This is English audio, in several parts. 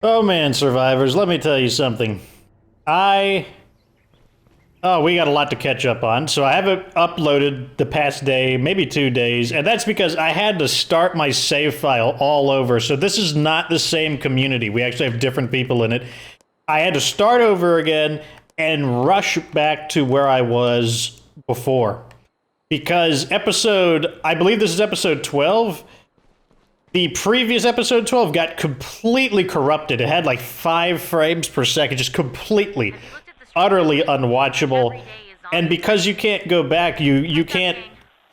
Oh man, survivors, let me tell you something. We got a lot to catch up on, so I haven't uploaded the past day, maybe 2 days, and that's because I had to start my save file all over, so this is not the same community. We actually have different people in it. I had to start over again and rush back to where I was before. Because I believe this is episode 12, the previous episode 12 got completely corrupted. It had like 5 frames per second, just completely, utterly unwatchable. And because you can't go back, you can't...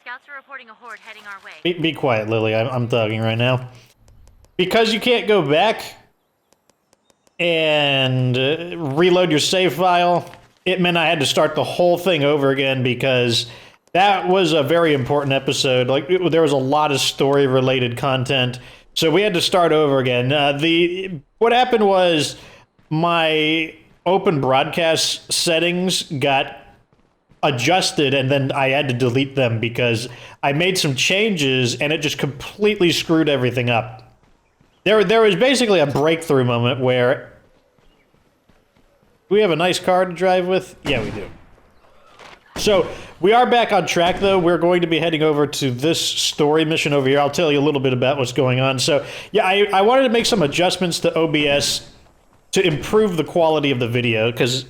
Scouts are reporting a horde heading our way. Be quiet, Lily, I'm thugging right now. Because you can't go back and reload your save file, it meant I had to start the whole thing over again because... that was a very important episode. There was a lot of story-related content, so we had to start over again. What happened was my open broadcast settings got adjusted, and then I had to delete them because I made some changes, and it just completely screwed everything up. There was basically a breakthrough moment where... we have a nice car to drive with? Yeah, we do. So, we are back on track, though. We're going to be heading over to this story mission over here. I'll tell you a little bit about what's going on. So, yeah, I wanted to make some adjustments to OBS to improve the quality of the video, because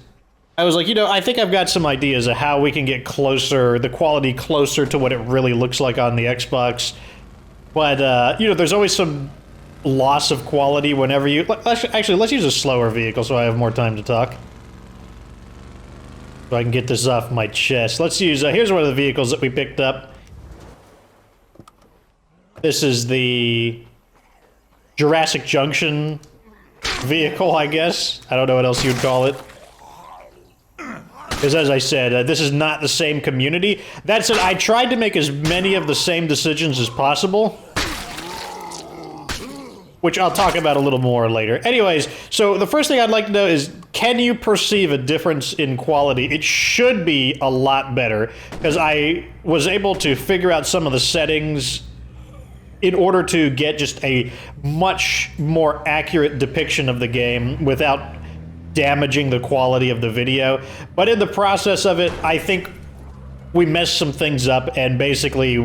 I was like, I think I've got some ideas of how we can get the quality closer to what it really looks like on the Xbox. But, there's always some loss of quality whenever you... Actually, let's use a slower vehicle so I have more time to talk. So I can get this off my chest. Let's use, here's one of the vehicles that we picked up. This is the Jurassic Junction vehicle, I guess. I don't know what else you'd call it. Because as I said, this is not the same community. That said, I tried to make as many of the same decisions as possible. Which I'll talk about a little more later. Anyways, so the first thing I'd like to know is, can you perceive a difference in quality? It should be a lot better, because I was able to figure out some of the settings in order to get just a much more accurate depiction of the game without damaging the quality of the video. But in the process of it, I think we messed some things up, and basically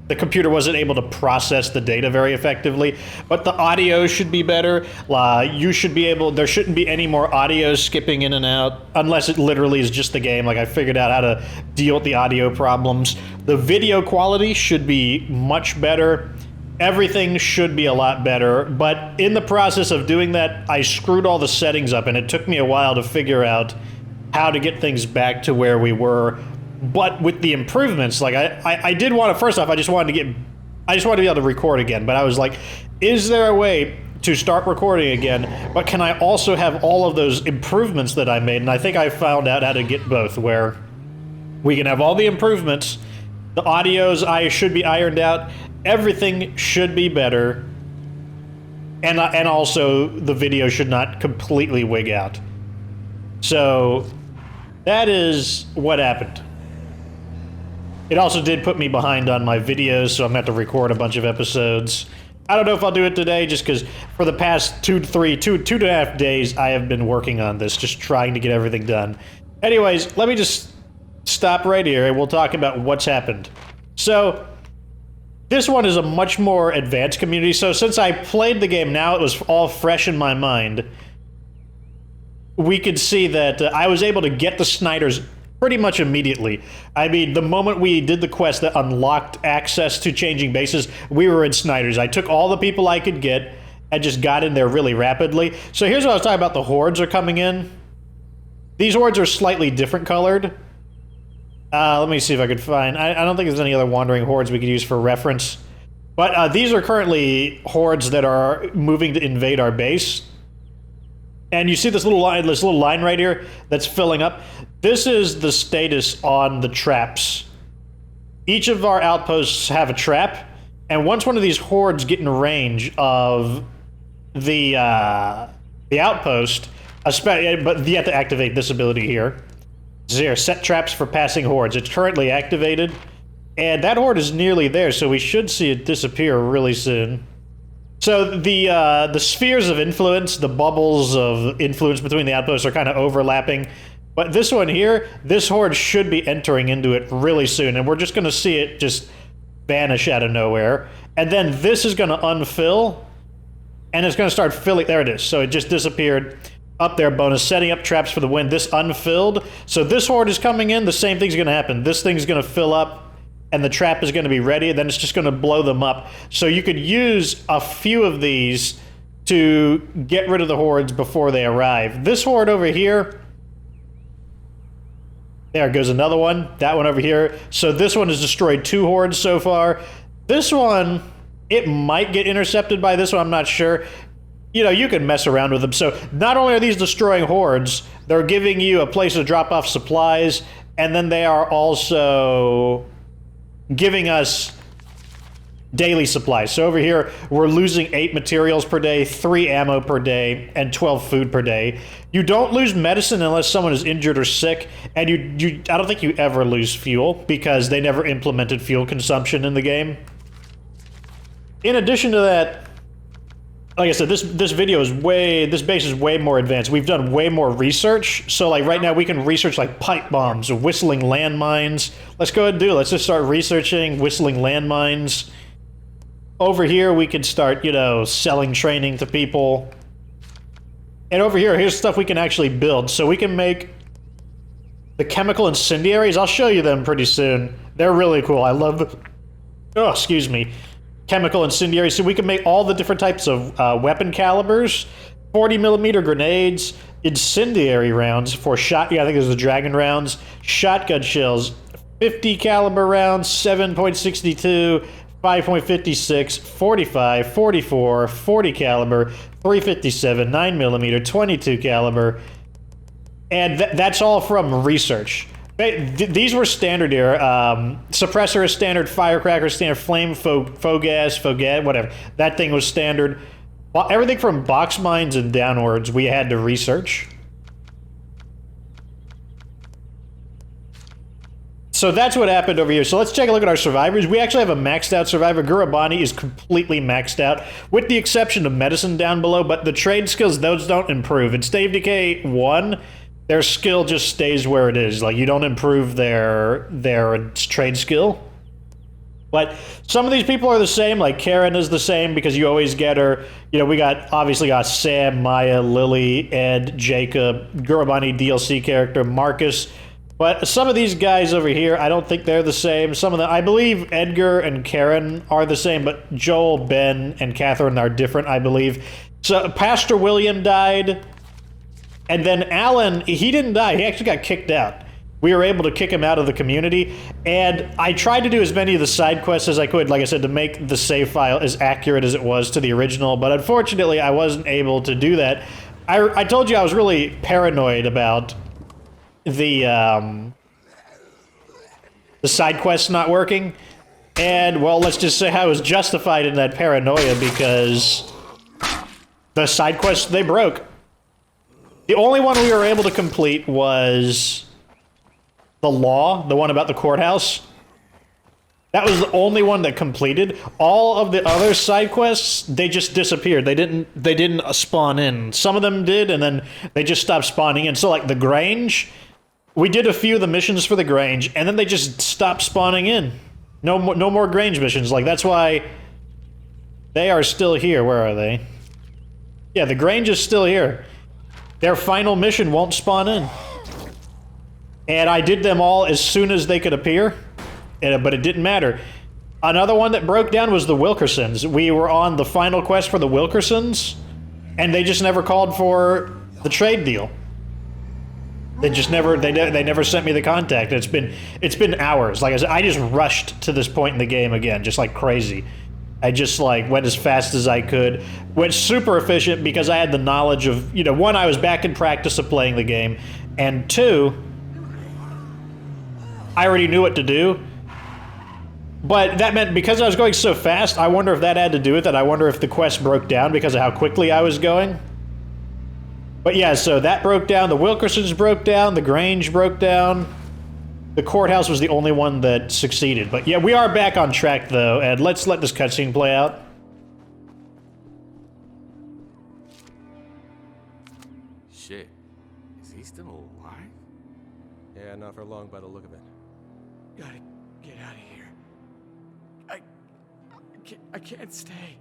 the computer wasn't able to process the data very effectively. But the audio should be better. There shouldn't be any more audio skipping in and out, unless it literally is just the game. Like, I figured out how to deal with the audio problems. The video quality should be much better. Everything should be a lot better, but in the process of doing that, I screwed all the settings up, and it took me a while to figure out how to get things back to where we were. But with the improvements, like I did want to, first off, I just wanted to be able to record again, but I was like, is there a way to start recording again, but can I also have all of those improvements that I made? And I think I found out how to get both, where we can have all the improvements, the audios should be ironed out, everything should be better, and also the video should not completely wig out. So that is what happened. It also did put me behind on my videos, so I'm going to have to record a bunch of episodes. I don't know if I'll do it today, just because for the past 2.5 days, I have been working on this, just trying to get everything done. Anyways, let me just stop right here, and we'll talk about what's happened. So, this one is a much more advanced community, so since I played the game now, it was all fresh in my mind. We could see that I was able to get the Snyders pretty much immediately. I mean, the moment we did the quest that unlocked access to changing bases, we were in Snyders. I took all the people I could get and just got in there really rapidly. So here's what I was talking about. The hordes are coming in. These hordes are slightly different colored. Let me see if I could find... I don't think there's any other wandering hordes we could use for reference. But these are currently hordes that are moving to invade our base. And you see this little line right here that's filling up. This is the status on the traps. Each of our outposts have a trap, and once one of these hordes get in range of the outpost, but you have to activate this ability here. Here, set traps for passing hordes. It's currently activated, and that horde is nearly there, so we should see it disappear really soon. So the spheres of influence, the bubbles of influence between the outposts are kind of overlapping. But this one here, this horde should be entering into it really soon, and we're just going to see it just vanish out of nowhere. And then this is going to unfill, and it's going to start filling. There it is. So it just disappeared. Up there, bonus, setting up traps for the wind. This unfilled. So this horde is coming in, the same thing's going to happen. This thing's going to fill up, and the trap is going to be ready, and then it's just going to blow them up. So you could use a few of these to get rid of the hordes before they arrive. This horde over here, there goes another one. That one over here. So this one has destroyed 2 hordes so far. This one, it might get intercepted by this one, I'm not sure. You know, you can mess around with them. So not only are these destroying hordes, they're giving you a place to drop off supplies, and then they are also giving us daily supplies. So over here, we're losing 8 materials per day, 3 ammo per day, and 12 food per day. You don't lose medicine unless someone is injured or sick, and I don't think you ever lose fuel, because they never implemented fuel consumption in the game. In addition to that, like I said, this base is way more advanced. We've done way more research. So like right now we can research like pipe bombs or whistling landmines. Let's go ahead and let's just start researching whistling landmines. Over here we can start, you know, selling training to people. And over here, here's stuff we can actually build. So we can make the chemical incendiaries. I'll show you them pretty soon. They're really cool. I love the, oh, excuse me. Chemical incendiaries. So we can make all the different types of weapon calibers, 40mm grenades, incendiary rounds for I think there's the dragon rounds, shotgun shells, 50 caliber rounds, 7.62, 5.56, 45, 44, 40 caliber, 357, 9mm, 22 caliber, and that's all from research. These were standard here. Suppressor is standard, firecracker is standard, flame, fogat, whatever. That thing was standard. Well, everything from box mines and downwards we had to research. So that's what happened over here. So let's take a look at our survivors. We actually have a maxed out survivor. Gurabani is completely maxed out, with the exception of medicine down below, but the trade skills, those don't improve. In State of Decay 1, their skill just stays where it is. Like, you don't improve their trade skill. But some of these people are the same. Like, Karen is the same because you always get her. You know, we obviously got Sam, Maya, Lily, Ed, Jacob, Gurabani DLC character, Marcus. But some of these guys over here, I don't think they're the same. Some of them, I believe Edgar and Karen are the same, but Joel, Ben, and Catherine are different, I believe. So Pastor William died. And then Alan, he didn't die. He actually got kicked out. We were able to kick him out of the community. And I tried to do as many of the side quests as I could, like I said, to make the save file as accurate as it was to the original. But unfortunately, I wasn't able to do that. I told you I was really paranoid about the side quests not working. And, well, let's just say I was justified in that paranoia because the side quests, they broke. The only one we were able to complete was the law, the one about the courthouse. That was the only one that completed. All of the other side quests, they just disappeared. They didn't spawn in. Some of them did, and then they just stopped spawning in. So like the Grange, we did a few of the missions for the Grange, and then they just stopped spawning in. No more Grange missions. Like, that's why they are still here. Where are they? Yeah, the Grange is still here. Their final mission won't spawn in. And I did them all as soon as they could appear, but it didn't matter. Another one that broke down was the Wilkersons. We were on the final quest for the Wilkersons, and they just never called for the trade deal. They just never, they never sent me the contact. It's been hours. Like I said, I just rushed to this point in the game again, just like crazy. I just like went as fast as I could, went super efficient because I had the knowledge of, you know, one, I was back in practice of playing the game, and two, I already knew what to do. But that meant because I was going so fast, I wonder if that had to do with it. I wonder if the quest broke down because of how quickly I was going. But yeah, so that broke down, the Wilkersons broke down, the Grange broke down. The courthouse was the only one that succeeded. But yeah, we are back on track, though, and let's let this cutscene play out. Shit. Is he still alive? Yeah, not for long by the look of it. Gotta get out of here. I can't stay.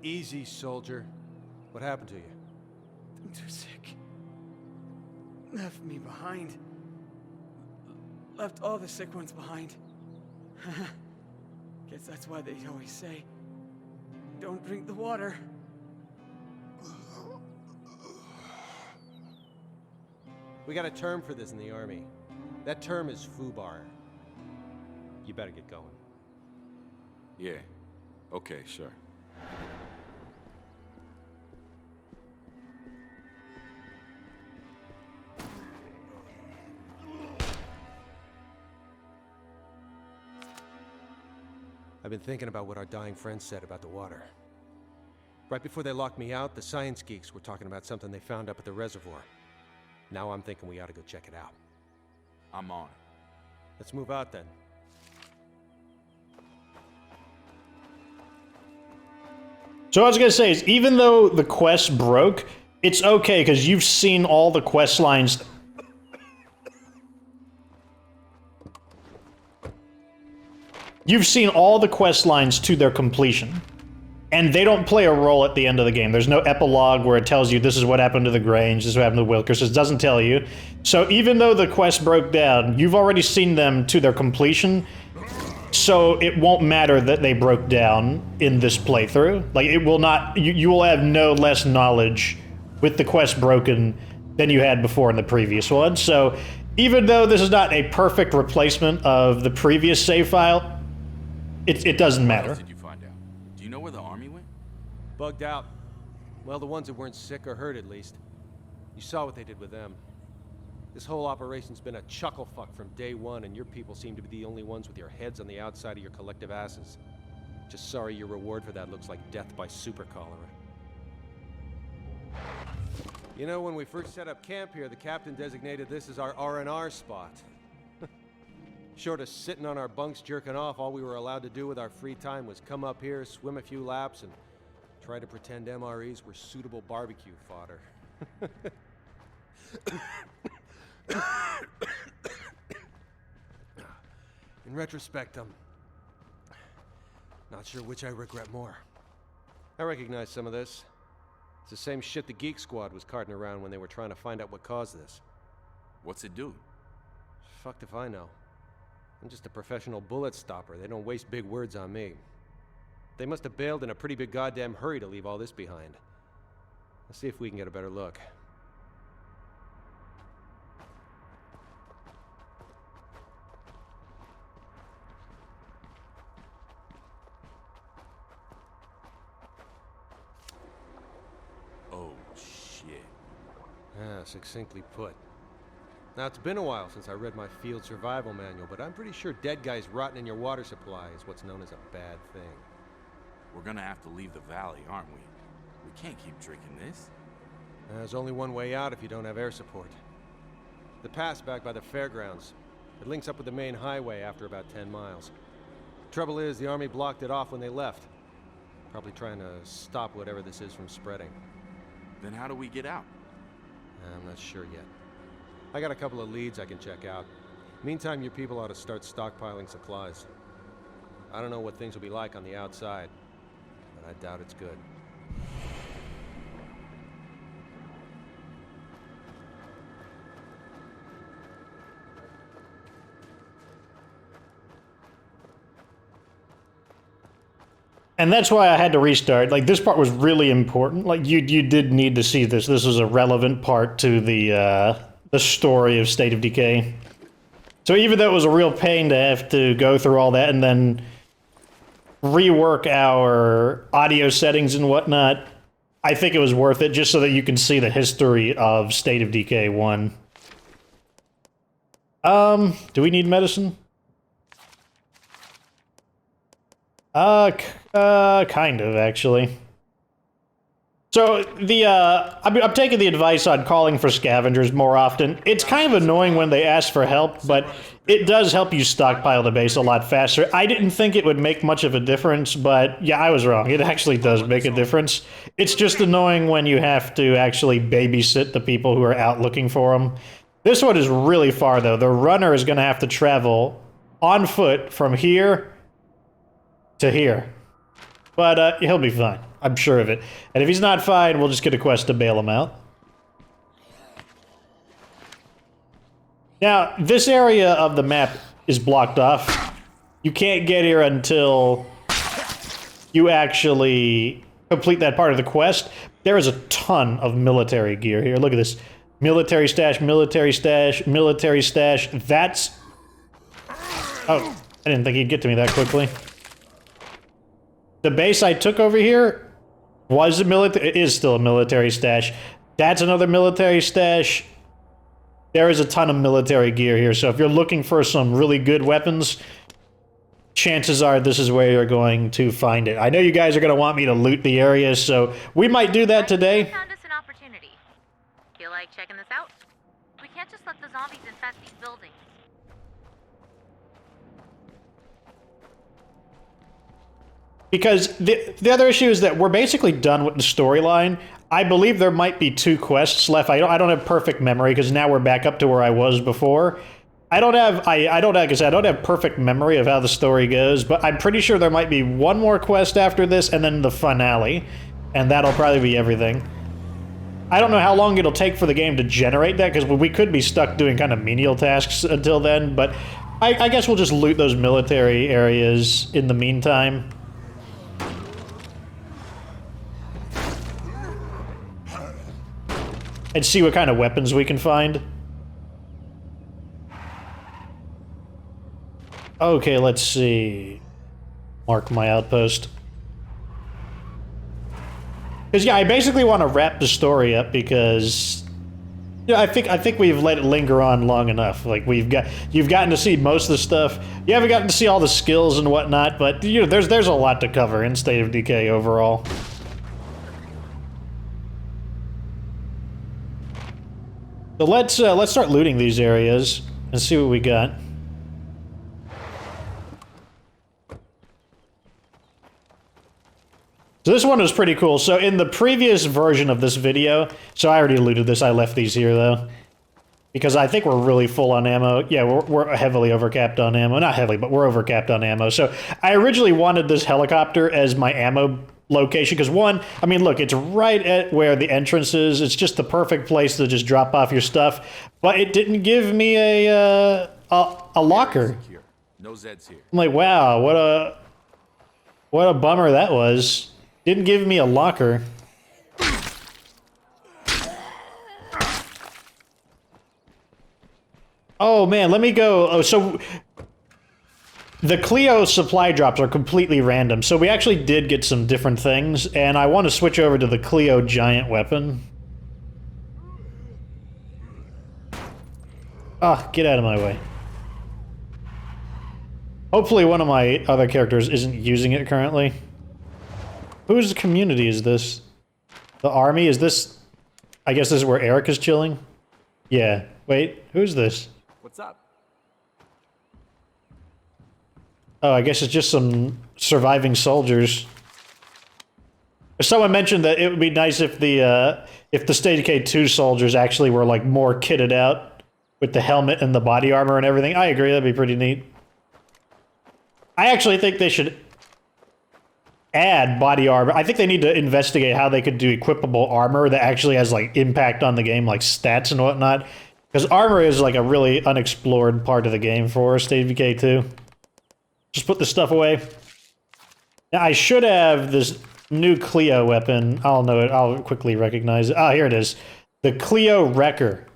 Easy, soldier. What happened to you? I'm too sick. Left me behind. Left all the sick ones behind. Guess that's why they always say, don't drink the water. We got a term for this in the Army. That term is FUBAR. You better get going. Yeah. Okay, sure. I've been thinking about what our dying friend said about the water. Right before they locked me out, the science geeks were talking about something they found up at the reservoir. Now I'm thinking we ought to go check it out. I'm on it. Let's move out then. So what I was going to say is, even though the quest broke, it's okay, because you've seen all the quest lines. You've seen all the quest lines to their completion. And they don't play a role at the end of the game. There's no epilogue where it tells you this is what happened to the Grange, this is what happened to Wilkerson. It doesn't tell you. So even though the quest broke down, you've already seen them to their completion. So it won't matter that they broke down in this playthrough. Like, it will not, you will have no less knowledge with the quest broken than you had before in the previous one. So even though this is not a perfect replacement of the previous save file, it doesn't What matter. else did you find out? Do you know where the army went? Bugged out. Well, the ones that weren't sick or hurt, at least. You saw what they did with them. This whole operation's been a chuckle fuck from day one, and your people seem to be the only ones with your heads on the outside of your collective asses. Just sorry your reward for that looks like death by super cholera. You know, when we first set up camp here, the captain designated this as our R&R spot. Short of sitting on our bunks jerking off, all we were allowed to do with our free time was come up here, swim a few laps, and try to pretend MREs were suitable barbecue fodder. In retrospect, I'm not sure which I regret more. I recognize some of this. It's the same shit the Geek Squad was carting around when they were trying to find out what caused this. What's it do? Fucked if I know. I'm just a professional bullet stopper. They don't waste big words on me. They must have bailed in a pretty big goddamn hurry to leave all this behind. Let's see if we can get a better look. Oh, shit. Ah, succinctly put. Now, it's been a while since I read my field survival manual, but I'm pretty sure dead guys rotting in your water supply is what's known as a bad thing. We're gonna have to leave the valley, aren't we? We can't keep drinking this. There's only one way out if you don't have air support. The pass back by the fairgrounds. It links up with the main highway after about 10 miles. Trouble is, the army blocked it off when they left. Probably trying to stop whatever this is from spreading. Then how do we get out? I'm not sure yet. I got a couple of leads I can check out. Meantime, your people ought to start stockpiling supplies. I don't know what things will be like on the outside, but I doubt it's good. And that's why I had to restart. Like, this part was really important. Like, you did need to see this. This was a relevant part to the story of State of Decay. So even though it was a real pain to have to go through all that and then rework our audio settings and whatnot, I think it was worth it just so that you can see the history of State of Decay 1. Do we need medicine? Kind of, actually. So I'm taking the advice on calling for scavengers more often. It's kind of annoying when they ask for help, but it does help you stockpile the base a lot faster. I didn't think it would make much of a difference, but yeah, I was wrong. It actually does make a difference. It's just annoying when you have to actually babysit the people who are out looking for them. This one is really far, though. The runner is going to have to travel on foot from here to here. But he'll be fine. I'm sure of it. And if he's not fine, we'll just get a quest to bail him out. Now, this area of the map is blocked off. You can't get here until you actually complete that part of the quest. There is a ton of military gear here. Look at this. Military stash, military stash, military stash. That's... Oh, I didn't think he'd get to me that quickly. The base I took over here was a military... It is still a military stash. That's another military stash. There is a ton of military gear here, so if you're looking for some really good weapons, chances are this is where you're going to find it. I know you guys are going to want me to loot the area, so we might do that today. Found us an opportunity. Feel like checking this out? We can't just let the zombies infest these buildings. Because the other issue is that we're basically done with the storyline. I believe there might be 2 quests left. I don't have perfect memory because now we're back up to where I was before. I don't have, like I said, I don't have perfect memory of how the story goes, but I'm pretty sure there might be 1 more quest after this and then the finale, and that'll probably be everything. I don't know how long it'll take for the game to generate that because we could be stuck doing kind of menial tasks until then, but I guess we'll just loot those military areas in the meantime. And see what kind of weapons we can find. Okay, let's see. Mark my outpost. Because yeah, I basically want to wrap the story up because yeah, I think we've let it linger on long enough. Like you've gotten to see most of the stuff. You haven't gotten to see all the skills and whatnot, but you know, there's a lot to cover in State of Decay overall. So let's start looting these areas and see what we got. So this one was pretty cool. So in the previous version of this video, so I already looted this, I left these here though. Because I think we're really full on ammo. Yeah, we're heavily overcapped on ammo. Not heavily, but we're overcapped on ammo. So I originally wanted this helicopter as my ammo location, because one, I mean, look, it's right at where the entrance is. It's just the perfect place to just drop off your stuff. But it didn't give me a locker. No Zeds here. I'm like, wow, what a bummer that was. Didn't give me a locker. Oh man, let me go. Oh, so the Clio supply drops are completely random. So we actually did get some different things, and I want to switch over to the Clio giant weapon. Ah, get out of my way. Hopefully one of my other characters isn't using it currently. Whose community is this? The army? Is this... I guess this is where Eric is chilling? Yeah. Wait, who's this? What's up? Oh, I guess it's just some surviving soldiers. Someone mentioned that it would be nice if the State of Decay 2 soldiers actually were, like, more kitted out with the helmet and the body armor and everything. I agree, that'd be pretty neat. I actually think they should add body armor. I think they need to investigate how they could do equipable armor that actually has, like, impact on the game, like stats and whatnot. Because armor is, like, a really unexplored part of the game for State of Decay 2. Just put this stuff away. Now, I should have this new Clio weapon. I'll quickly recognize it. Ah, here it is. The Clio Wrecker.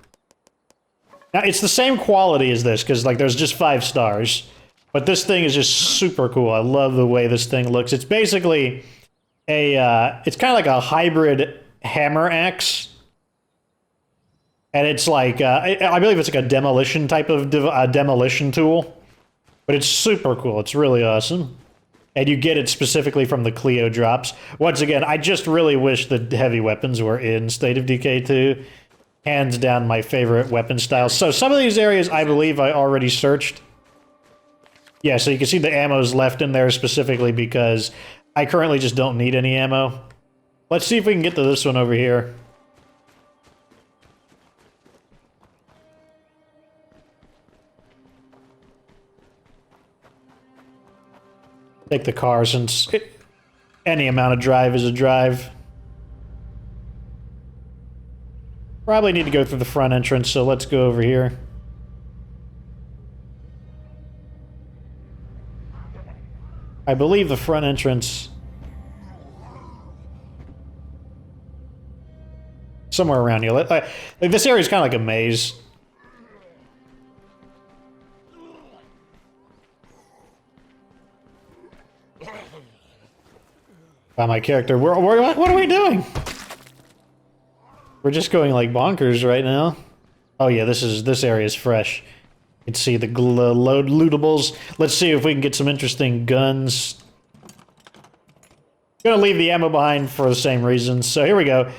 Now, it's the same quality as this, because, like, there's just 5 stars. But this thing is just super cool. I love the way this thing looks. It's basically a, it's kind of like a hybrid hammer axe. And it's like, I believe it's like a demolition type of demolition tool. But it's super cool. It's really awesome. And you get it specifically from the Clio drops. Once again, I just really wish the heavy weapons were in State of Decay 2. Hands down my favorite weapon style. So some of these areas I believe I already searched. Yeah, so you can see the ammo's left in there specifically because I currently just don't need any ammo. Let's see if we can get to this one over here. Take the car since any amount of drive is a drive. Probably need to go through the front entrance, so let's go over here. I believe the front entrance... somewhere around here. Like, this area is kind of like a maze. By my character, what are we doing? We're just going like bonkers right now. Oh yeah, this area is fresh. You can see the load lootables. Let's see if we can get some interesting guns. Gonna leave the ammo behind for the same reasons. So here we go.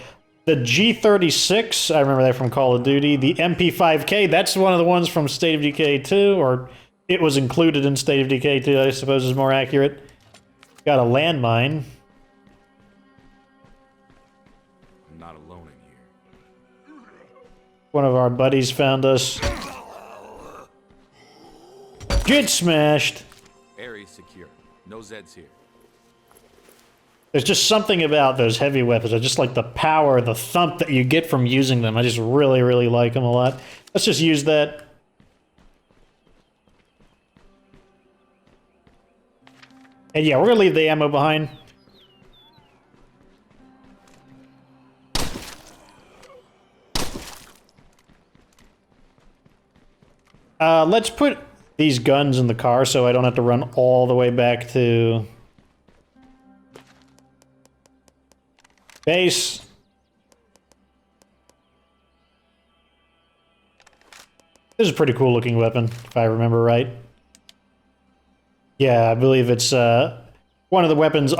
The G36, I remember that from Call of Duty. The MP5K, that's one of the ones from State of Decay 2, or it was included in State of Decay 2, I suppose is more accurate. Got a landmine. Not alone in here. One of our buddies found us. Get smashed! Area secure. No Zeds here. There's just something about those heavy weapons. I just like the power, the thump that you get from using them. I just really, really like them a lot. Let's just use that. And yeah, we're gonna leave the ammo behind. Let's put these guns in the car so I don't have to run all the way back to base. This is a pretty cool looking weapon, if I remember right. Yeah, I believe it's one of the weapons.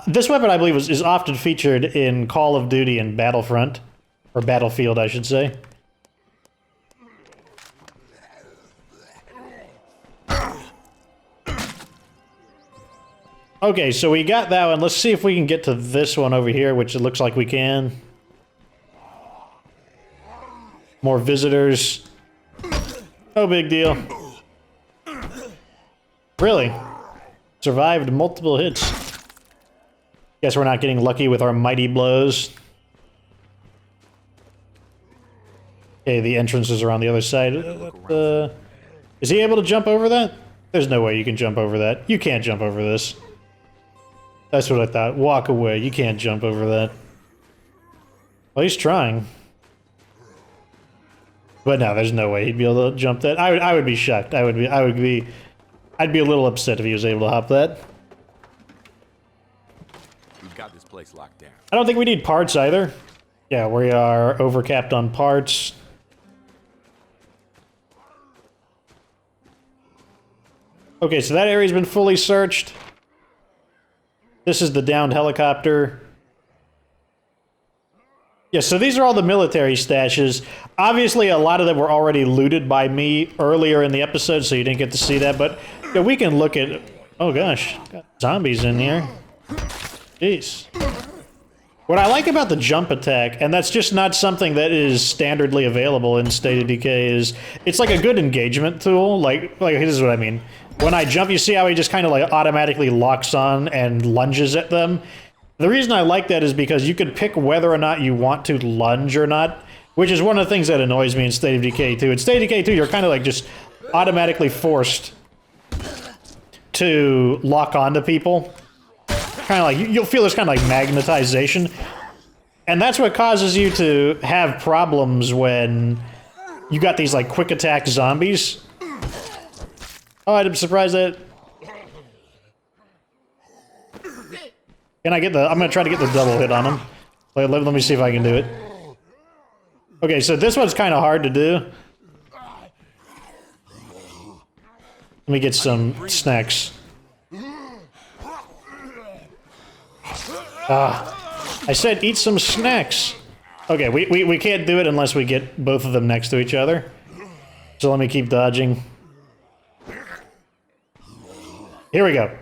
This weapon, I believe, is often featured in Call of Duty and Battlefront. Or Battlefield, I should say. Okay, so we got that one. Let's see if we can get to this one over here, which it looks like we can. More visitors. No big deal. Really? Survived multiple hits. Guess we're not getting lucky with our mighty blows. Okay, the entrances are on the other side. Is he able to jump over that? There's no way you can jump over that. You can't jump over this. That's what I thought. Walk away. You can't jump over that. Well, he's trying. But no, there's no way he'd be able to jump that. I would be shocked. I'd be a little upset if he was able to hop that. We've got this place locked down. I don't think we need parts either. Yeah, we are overcapped on parts. Okay, so that area's been fully searched. This is the downed helicopter. Yeah, so these are all the military stashes. Obviously, a lot of them were already looted by me earlier in the episode, so you didn't get to see that. But yeah, we can look at... Oh, gosh. Got zombies in here. Jeez. What I like about the jump attack, and that's just not something that is standardly available in State of Decay, is it's like a good engagement tool. Like this is what I mean. When I jump, you see how he just kind of like automatically locks on and lunges at them? The reason I like that is because you can pick whether or not you want to lunge or not, which is one of the things that annoys me in State of Decay 2. In State of Decay 2, you're kind of like just automatically forced to lock onto people. Kind of like, you'll feel this kind of like magnetization. And that's what causes you to have problems when you got these like quick attack zombies. Oh, I'm surprised that... Can I get the... I'm gonna try to get the double hit on him. Let me see if I can do it. Okay, so this one's kind of hard to do. Let me get some snacks. I said eat some snacks. Okay, we can't do it unless we get both of them next to each other. So let me keep dodging. Here we go.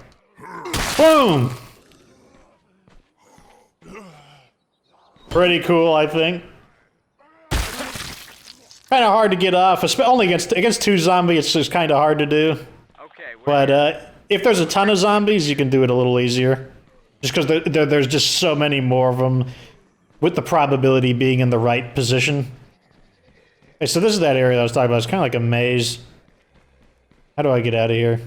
Boom! Pretty cool, I think. Kind of hard to get off, only against two zombies. It's just kind of hard to do. Okay, But if there's a ton of zombies, you can do it a little easier. Just because there's just so many more of them, with the probability being in the right position. Okay, so this is that area that I was talking about. It's kind of like a maze. How do I get out of here?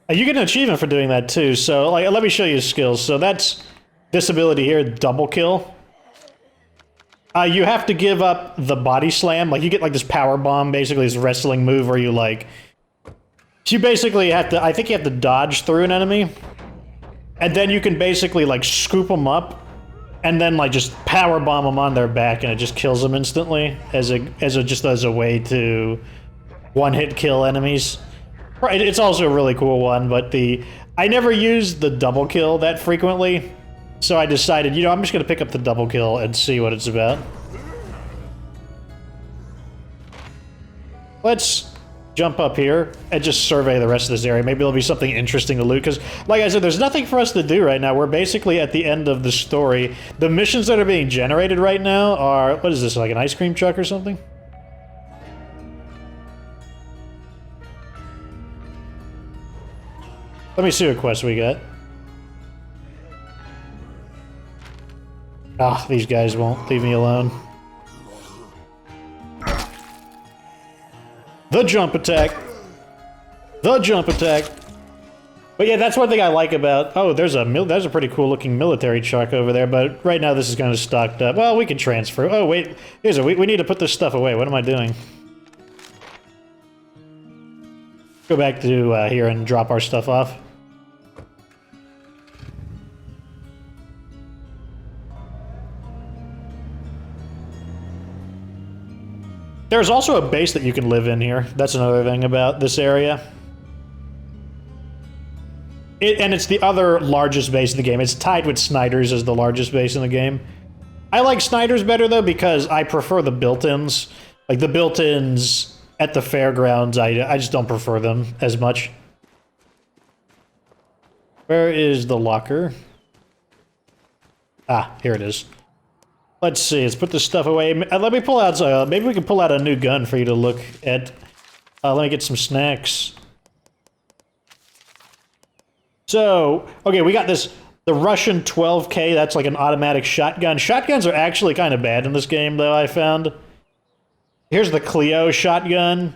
You get an achievement for doing that too, so like, let me show you skills. So that's this ability here, double kill. You have to give up the body slam. Like, you get like this power bomb, basically this wrestling move where you like... You basically have to, I think you have to dodge through an enemy. And then you can basically like scoop them up and then like just power bomb them on their back and it just kills them instantly as a way to one-hit kill enemies. Right, it's also a really cool one, but I never used the double kill that frequently, so I decided, you know, I'm just gonna pick up the double kill and see what it's about. Let's jump up here and just survey the rest of this area. Maybe there'll be something interesting to loot, because, like I said, there's nothing for us to do right now. We're basically at the end of the story. The missions that are being generated right now are, what is this, like an ice cream truck or something? Let me see what quest we got. Ah, these guys won't leave me alone. The jump attack. The jump attack. But yeah, that's one thing I like about... Oh, there's a pretty cool looking military truck over there, but right now this is kind of stocked up. Well, we can transfer. Oh, wait. We need to put this stuff away. What am I doing? Go back to here and drop our stuff off. There's also a base that you can live in here. That's another thing about this area. And it's the other largest base in the game. It's tied with Snyder's as the largest base in the game. I like Snyder's better, though, because I prefer the built-ins. Like, the built-ins at the fairgrounds, I just don't prefer them as much. Where is the locker? Ah, here it is. Let's see, let's put this stuff away. Let me pull out, maybe we can pull out a new gun for you to look at. Let me get some snacks. So, okay, we got this, the Russian 12K, that's like an automatic shotgun. Shotguns are actually kind of bad in this game, though, I found. Here's the Clio shotgun.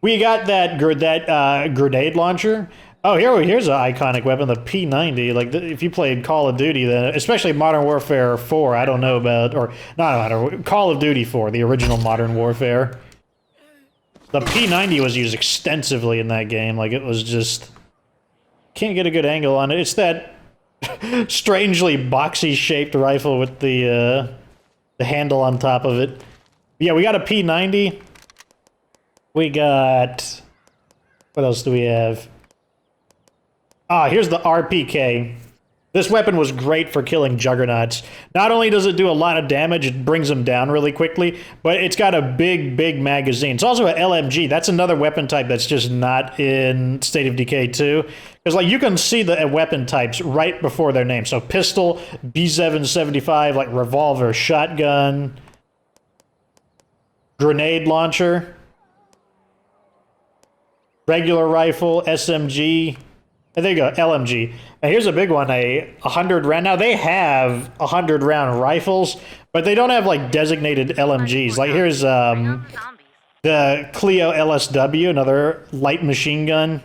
We got that grenade launcher. Oh, here's an iconic weapon, the P90. Like, if you played Call of Duty, then, especially Modern Warfare 4, I don't know about, or, not Call of Duty 4, the original Modern Warfare. The P90 was used extensively in that game. Like, it was just... Can't get a good angle on it. It's that strangely boxy-shaped rifle with the handle on top of it. Yeah, we got a P90. We got... What else do we have? Ah, here's the RPK. This weapon was great for killing juggernauts. Not only does it do a lot of damage, it brings them down really quickly, but it's got a big, big magazine. It's also an LMG. That's another weapon type that's just not in State of Decay 2. Because, like, you can see the weapon types right before their name. So, pistol, B775, like, revolver, shotgun, grenade launcher, regular rifle, SMG... And there you go, LMG. And here's a big one, a 100 round. Now, they have 100 round rifles, but they don't have, like, designated LMGs. Like, here's the Clio LSW, another light machine gun.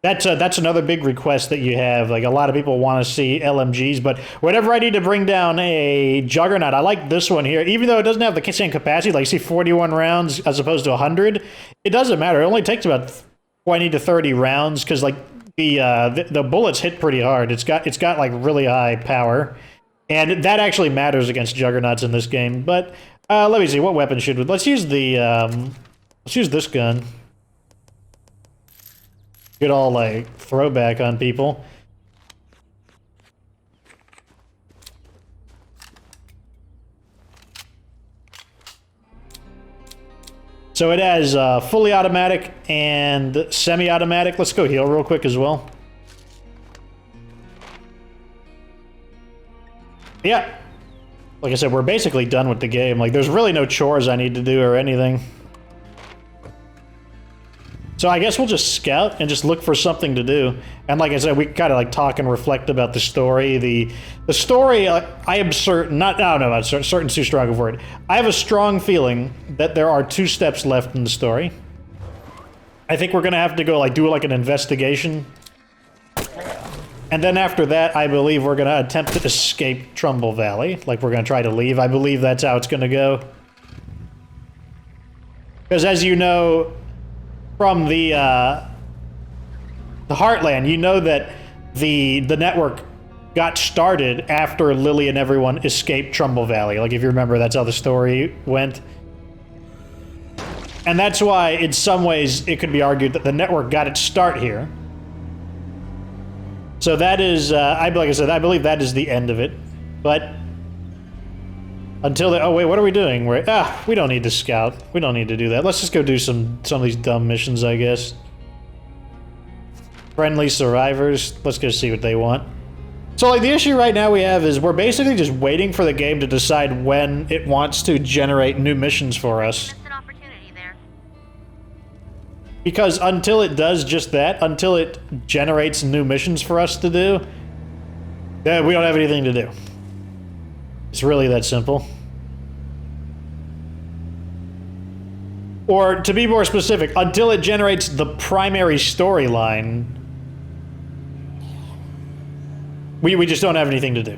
That's another big request that you have. Like, a lot of people want to see LMGs, but whenever I need to bring down a Juggernaut, I like this one here. Even though it doesn't have the same capacity, like, see 41 rounds as opposed to 100, it doesn't matter. It only takes about 20 to 30 rounds, because, like, the bullets hit pretty hard. It's got like really high power, and that actually matters against juggernauts in this game. But Let me see. What weapon should we... Let's use the, let's use this gun. Good all, like, throwback on people. So it has fully automatic and semi-automatic. Let's go heal real quick as well. Yeah. Like I said, we're basically done with the game. Like, there's really no chores I need to do or anything. So I guess we'll just scout and just look for something to do. And like I said, we kind of like talk and reflect about the story. The story, I am certain, I don't know about certain's too strong a word. I have a strong feeling that there are 2 steps left in the story. I think we're gonna have to go like do like an investigation. And then after that, I believe we're gonna attempt to escape Trumbull Valley. Like we're gonna try to leave. I believe that's how it's gonna go. Because as you know, from the Heartland, you know that the network got started after Lily and everyone escaped Trumbull Valley. Like, if you remember, that's how the story went. And that's why, in some ways, it could be argued that the network got its start here. So that is, like I said, I believe that is the end of it. But until the, oh wait, what are we doing? We don't need to scout. We don't need to do that. Let's just go do some of these dumb missions, I guess. Friendly survivors. Let's go see what they want. So like the issue right now we have is we're basically just waiting for the game to decide when it wants to generate new missions for us. Missed an opportunity there. Because until it does just that, until it generates new missions for us to do, we don't have anything to do. It's really that simple. Or, to be more specific, until it generates the primary storyline, we just don't have anything to do.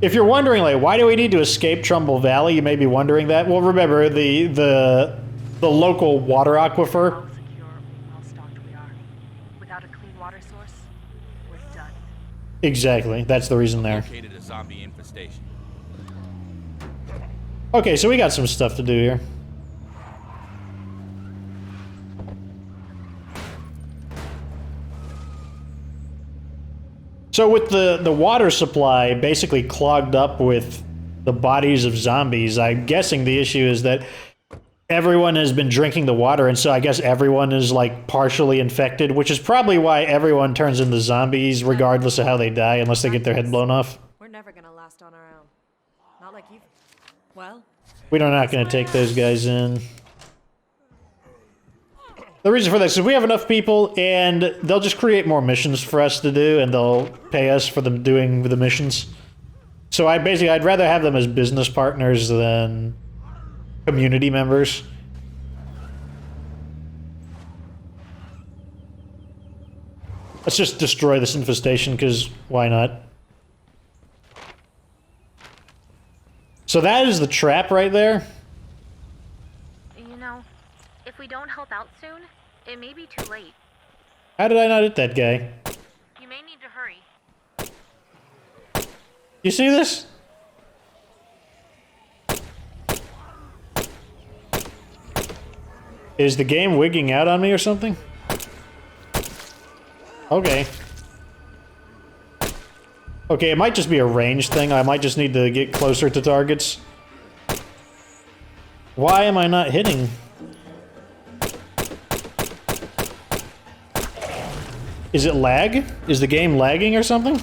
If you're wondering, like, why do we need to escape Trumbull Valley, you may be wondering that. Well, remember, the local water aquifer. How secure or well-stocked we are. Without a clean water source, we're done. Exactly, that's the reason there. Located a zombie infestation. Okay, so we got some stuff to do here. So with the water supply basically clogged up with the bodies of zombies, I'm guessing the issue is that everyone has been drinking the water, and so I guess everyone is like partially infected, which is probably why everyone turns into zombies regardless of how they die, unless they get their head blown off. We're never gonna last on our own. Not like you. Well, We're not going to take those guys in. The reason for this is we have enough people, and they'll just create more missions for us to do, and they'll pay us for them doing the missions. So I'd rather have them as business partners than community members. Let's just destroy this infestation, because why not? So that is the trap right there. You know, if we don't help out soon, it may be too late. How did I not hit that guy? You may need to hurry. You see this? Is the game wigging out on me or something? Okay. Okay, it might just be a range thing. I might just need to get closer to targets. Why am I not hitting? Is it lag? Is the game lagging or something?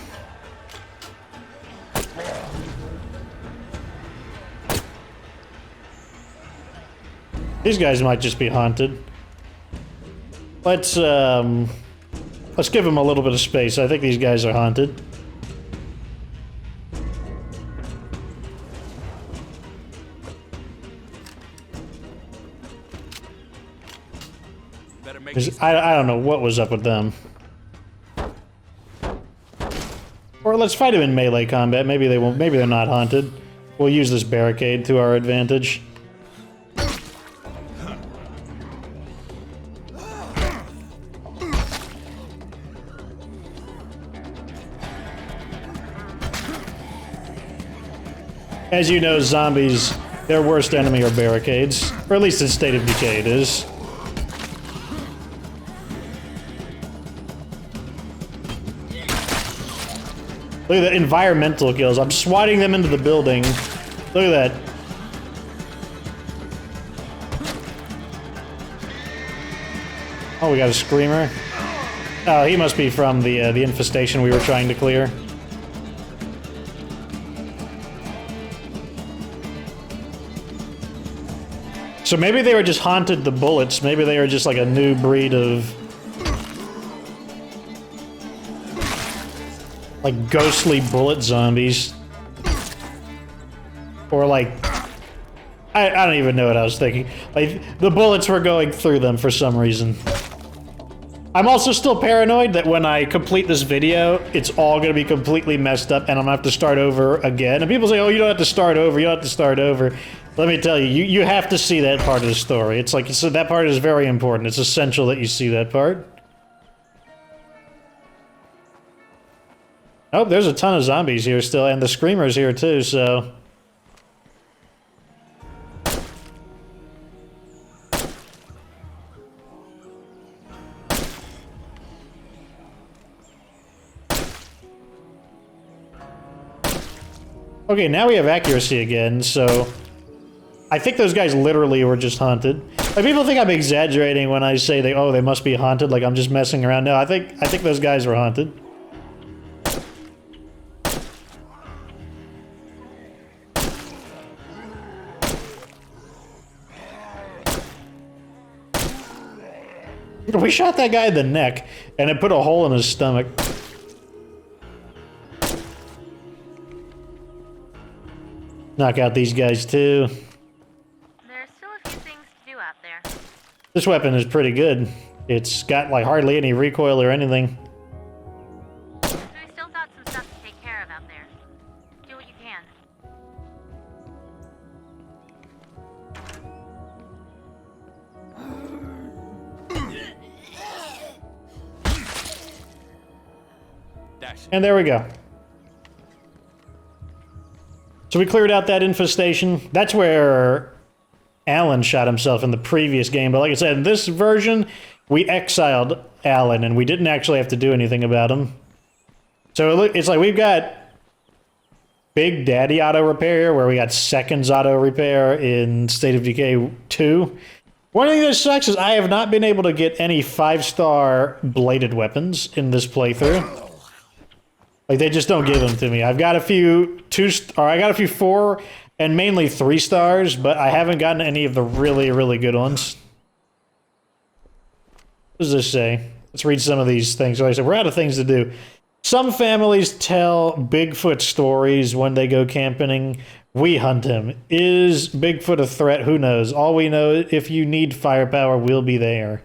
These guys might just be haunted. Let's give them a little bit of space. I think these guys are haunted. I don't know what was up with them. Or let's fight them in melee combat. Maybe they won't. Maybe they're not haunted. We'll use this barricade to our advantage. As you know, zombies, their worst enemy are barricades. Or at least in State of Decay it is. Look at the environmental kills. I'm swatting them into the building. Look at that. Oh, we got a screamer. Oh, he must be from the infestation we were trying to clear. So maybe they were just haunted the bullets. Maybe they were just like a new breed of... like ghostly bullet zombies. Or like... I don't even know what I was thinking. Like, the bullets were going through them for some reason. I'm also still paranoid that when I complete this video, it's all going to be completely messed up and I'm going to have to start over again. And people say, oh, you don't have to start over, you don't have to start over. Let me tell you, you have to see that part of the story. It's like, so that part is very important. It's essential that you see that part. Oh, there's a ton of zombies here still, and the screamer's here too, so... Okay, now we have accuracy again, so... I think those guys literally were just haunted. Like, people think I'm exaggerating when I say they must be haunted, like I'm just messing around. No, I think those guys were haunted. We shot that guy in the neck, and it put a hole in his stomach. Knock out these guys, too. There's still a few things to do out there. This weapon is pretty good. It's got, like, hardly any recoil or anything. So we still got some stuff to take care of out there. Do what you can. And there we go. So we cleared out that infestation. That's where Alan shot himself in the previous game. But like I said, in this version, we exiled Alan, and we didn't actually have to do anything about him. So it's like we've got Big Daddy auto repair here, where we got Seconds auto repair in State of Decay 2. One thing that sucks is I have not been able to get any 5-star bladed weapons in this playthrough. Like, they just don't give them to me. I've got a few 4 and mainly 3 stars, but I haven't gotten any of the really, really good ones. What does this say? Let's read some of these things. So like I said, we're out of things to do. Some families tell Bigfoot stories when they go camping. We hunt him. Is Bigfoot a threat? Who knows? All we know, if you need firepower, we'll be there.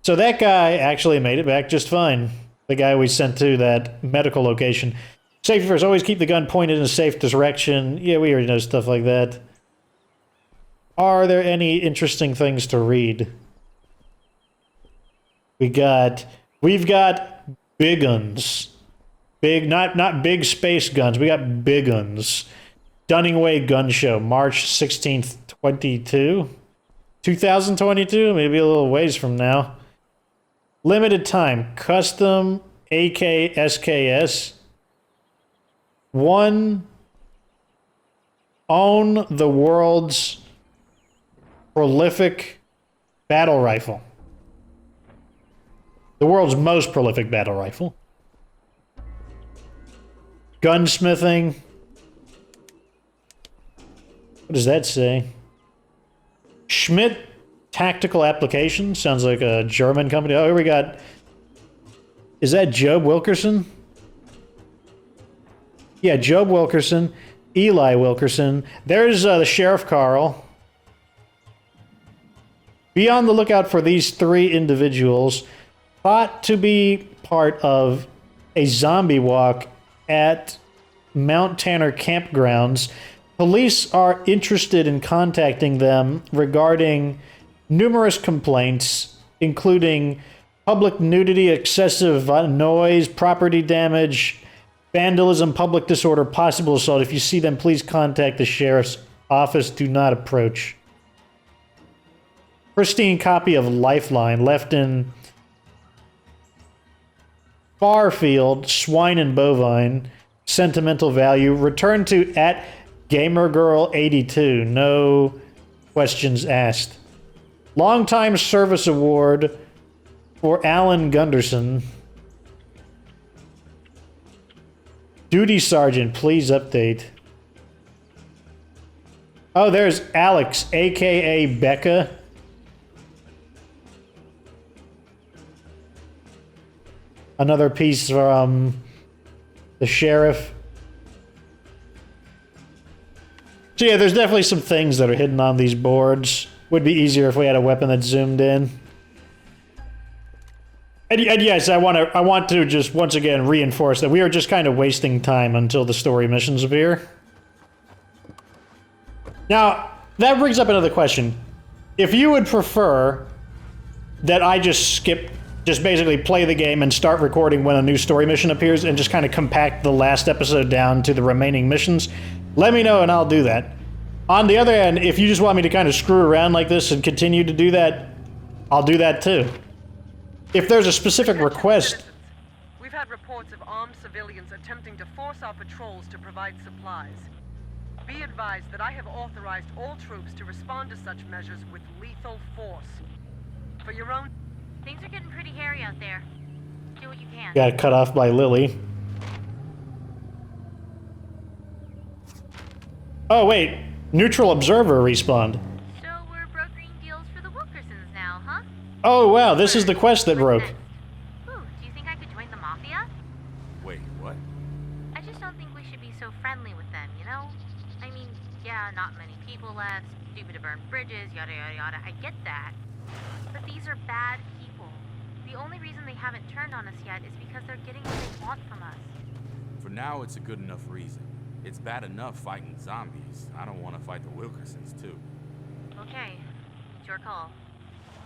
So that guy actually made it back just fine. The guy we sent to that medical location. Safety first, always keep the gun pointed in a safe direction. Yeah, we already know stuff like that. Are there any interesting things to read? We've got big guns. Big, not big space guns. We got big guns. Dunningway Gun Show, March 16th, 2022? Maybe a little ways from now. Limited time, custom AK SKS. 1, own the world's prolific battle rifle. The world's most prolific battle rifle. Gunsmithing. What does that say? Schmidt Tactical Application. Sounds like a German company. Oh, here we got... Is that Job Wilkerson? Yeah, Job Wilkerson. Eli Wilkerson. There's the Sheriff Carl. Be on the lookout for these 3 individuals. Thought to be part of a zombie walk at Mount Tanner campgrounds. Police are interested in contacting them regarding numerous complaints, including public nudity, excessive noise, property damage, Vandalism, public disorder, possible assault. If you see them, please contact the sheriff's office. Do not approach. Pristine copy of Lifeline left in Farfield, Swine and Bovine. Sentimental value. Return to @GamerGirl82. No questions asked. Longtime Service Award for Alan Gunderson. Duty Sergeant, please update. Oh, there's Alex, aka Becca. Another piece from the sheriff. So yeah, there's definitely some things that are hidden on these boards. Would be easier if we had a weapon that zoomed in. And yes, I want to just once again reinforce that we are just kind of wasting time until the story missions appear. Now, that brings up another question. If you would prefer that I just basically play the game and start recording when a new story mission appears and just kind of compact the last episode down to the remaining missions, let me know and I'll do that. On the other hand, if you just want me to kind of screw around like this and continue to do that, I'll do that too. If there's a specific request... We've had reports of armed civilians attempting to force our patrols to provide supplies. Be advised that I have authorized all troops to respond to such measures with lethal force. For your own... Things are getting pretty hairy out there. Do what you can. Got cut off by Lily. Oh, wait. Neutral observer respawned. So we're brokering deals for the Wilkersons now, huh? Oh, wow. This is the quest that broke. Ooh, do you think I could join the Mafia? Wait, what? I just don't think we should be so friendly with them, you know? I mean, yeah, not many people left, stupid to burn bridges, yada yada yada, I get that. But these are bad people. The only reason they haven't turned on us yet is because they're getting what they want from us. For now, it's a good enough reason. It's bad enough fighting zombies. I don't want to fight the Wilkersons, too. Okay, it's your call.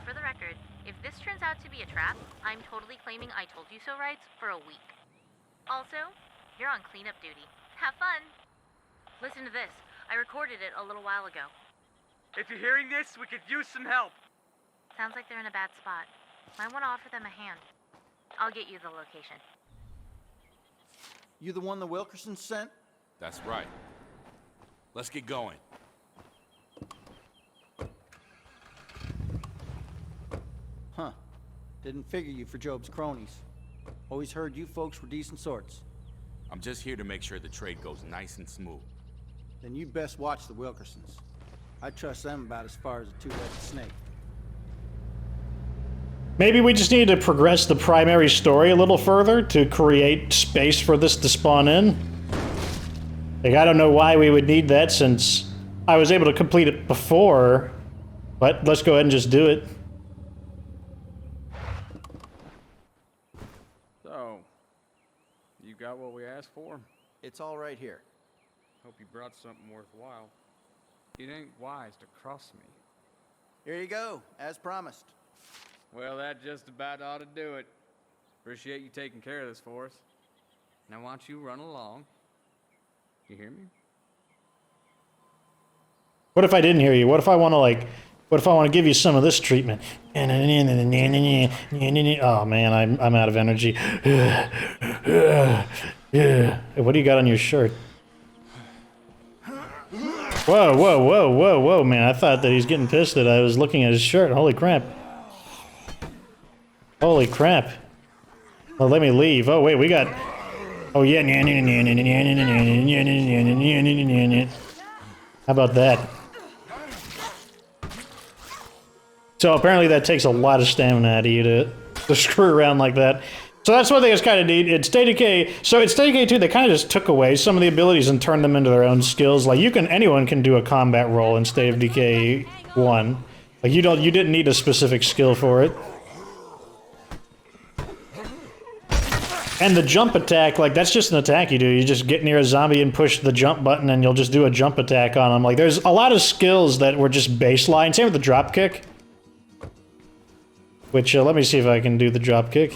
For the record, if this turns out to be a trap, I'm totally claiming I told you so rights for a week. Also, you're on cleanup duty. Have fun! Listen to this. I recorded it a little while ago. If you're hearing this, we could use some help. Sounds like they're in a bad spot. I want to offer them a hand. I'll get you the location. You the one the Wilkersons sent? That's right. Let's get going. Huh. Didn't figure you for Job's cronies. Always heard you folks were decent sorts. I'm just here to make sure the trade goes nice and smooth. Then you best watch the Wilkersons. I trust them about as far as a two-legged snake. Maybe we just need to progress the primary story a little further to create space for this to spawn in. Like, I don't know why we would need that since I was able to complete it before, but let's go ahead and just do it. So, you got what we asked for? It's all right here. Hope you brought something worthwhile. It ain't wise to cross me. Here you go, as promised. Well, that just about ought to do it. Appreciate you taking care of this for us. Now, why don't you run along? You hear me? What if I didn't hear you? What if I want to, like, what if I want to give you some of this treatment? Oh man, I'm out of energy. What do you got on your shirt? Whoa, whoa, whoa, whoa, whoa, man. I thought that he's getting pissed that I was looking at his shirt. Holy crap. Holy crap. Well, let me leave. Oh, wait, we got... Oh, yeah. How about that? So apparently that takes a lot of stamina out of you to screw around like that. So that's one thing that's kind of neat. In State of Decay, so in State of Decay 2, they kind of just took away some of the abilities and turned them into their own skills. Like, anyone can do a combat role in State of Decay 1. Like, you didn't need a specific skill for it. And the jump attack, like, that's just an attack you do. You just get near a zombie and push the jump button and you'll just do a jump attack on them. Like, there's a lot of skills that were just baseline. Same with the drop kick. Which, let me see if I can do the drop kick.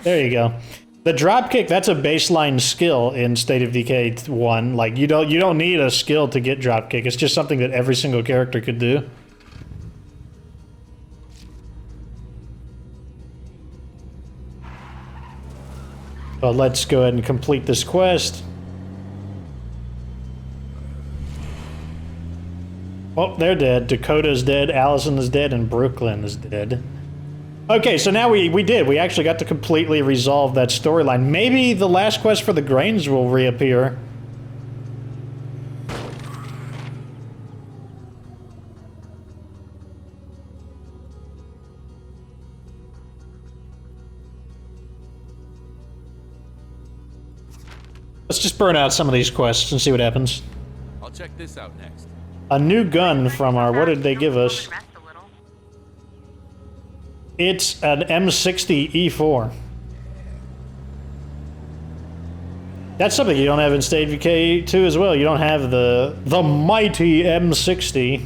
There you go. The dropkick, that's a baseline skill in State of Decay 1. Like, you don't need a skill to get dropkick. It's just something that every single character could do. Well, let's go ahead and complete this quest. Oh, they're dead. Dakota's dead, Allison is dead, and Brooklyn is dead. Okay, so now we actually got to completely resolve that storyline. Maybe the last quest for the Grains will reappear. Let's just burn out some of these quests and see what happens. I'll check this out next. A new gun from our... What did they give us? It's an M60 E4. That's something you don't have in State of Decay 2 as well. You don't have the mighty M60.